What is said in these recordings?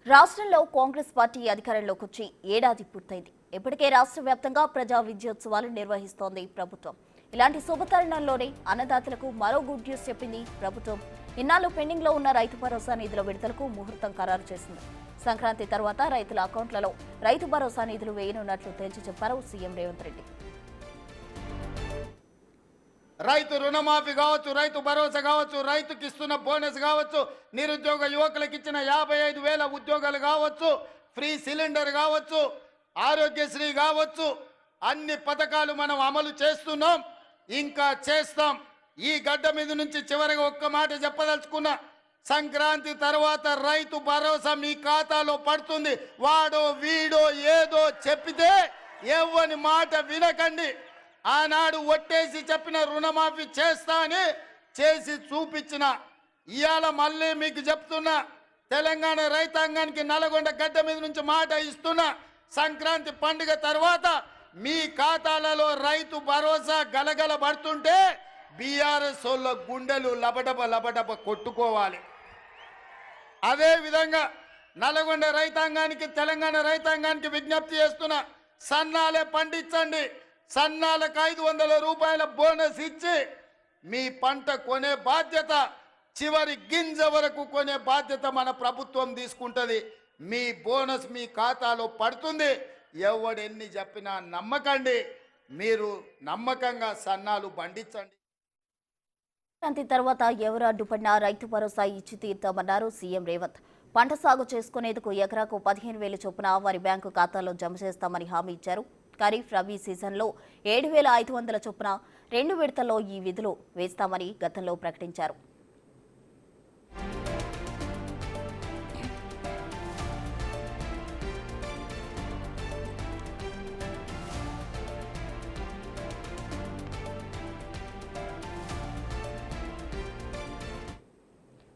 రాష్ట్రంలో కాంగ్రెస్ పార్టీ అధికారంలోకి వచ్చి ఏడాది పూర్తయింది. ఇప్పటికే రాష్ట్ర వ్యాప్తంగా ప్రజా విజయోత్సవాలు నిర్వహిస్తోంది ప్రభుత్వం. ఇలాంటి శుభతరుణంలోనే అన్నదాతలకు మరో గుడ్ న్యూస్ చెప్పింది ప్రభుత్వం. ఇన్నాళ్ళు పెండింగ్ లో ఉన్న రైతు భరోసా నిధుల విడుదలకు ముహూర్తం ఖరారు చేసింది. సంక్రాంతి తర్వాత రైతుల అకౌంట్లలో రైతు భరోసా నిధులు వేయనున్నట్లు తేల్చి చెప్పారు సీఎం రేవంత్ రెడ్డి. రైతు రుణమాఫీ కావచ్చు, రైతు భరోసా కావచ్చు, రైతుకి ఇస్తున్న బోనస్ కావచ్చు, నిరుద్యోగ యువకులకు ఇచ్చిన 55,000 ఉద్యోగాలు కావచ్చు, ఫ్రీ సిలిండర్ కావచ్చు, ఆరోగ్యశ్రీ కావచ్చు, అన్ని పథకాలు మనం అమలు చేస్తున్నాం, ఇంకా చేస్తాం. ఈ గడ్డ మీద నుంచి చివరిగా ఒక్క మాట చెప్పదలుచుకున్నా. సంక్రాంతి తర్వాత రైతు భరోసా మీ ఖాతాలో పడుతుంది. వాడో వీడో ఏదో చెప్పితే ఎవ్వని మాట వినకండి. ఆనాడు ఒట్టేసి చెప్పిన రుణమాఫీ చేస్తా అని చేసి చూపించిన ఇవాళ మళ్ళీ మీకు చెప్తున్నా. తెలంగాణ రైతాంగానికి నల్గొండ గడ్డ మీద నుంచి మాట ఇస్తున్నా. సంక్రాంతి పండుగ తర్వాత మీ ఖాతాలలో రైతు భరోసా గలగల పడుతుంటే బీఆర్ఎస్ వాళ్ళ గుండెలు లబడబ కొట్టుకోవాలి. అదే విధంగా నల్గొండ రైతాంగానికి, తెలంగాణ రైతాంగానికి విజ్ఞప్తి చేస్తున్నా. సన్నాలే పండించండి. సన్నాలకు 500 రూపాయల బోనస్ ఇచ్చి మీ పంట కొనే బాధ్యత, చివరి గింజ వరకు కొనే బాధ్యత మన ప్రభుత్వం తీసుకుంటుంది. మీ బోనస్ మీ ఖాతాలో పడుతుంది. ఎవడెన్ని చెప్పినా నమ్మకండి. మీరు నమ్మకంగా సన్నాలు పండించండి. సంక్రాంతి తర్వాత ఎవరు అడ్డుపడినా రైతు భరోసా ఇచ్చి తీర్తామన్నారు సీఎం రేవంత్. పంట సాగు చేసుకునేందుకు ఎకరాకు 15,000 చొప్పున వారి బ్యాంకు ఖాతాలో జమ చేస్తామని హామీ ఇచ్చారు. ఖరీఫ్ రబీ సీజన్లో 7,500 చొప్పున 2 విడతల్లో ఈ విధులు వేస్తామని గతంలో ప్రకటించారు.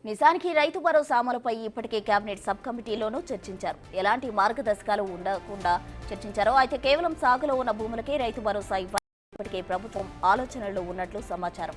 నిజానికి రైతు భరోసా అమలుపై ఇప్పటికే కేబినెట్ సబ్ కమిటీలోనూ చర్చించారు. ఎలాంటి మార్గదర్శకాలు ఉండకుండా చర్చించారు. అయితే కేవలం సాగులో ఉన్న భూములకే రైతు భరోసా ఇవ్వాలని ఇప్పటికే ప్రభుత్వం ఆలోచనలో ఉన్నట్లు సమాచారం.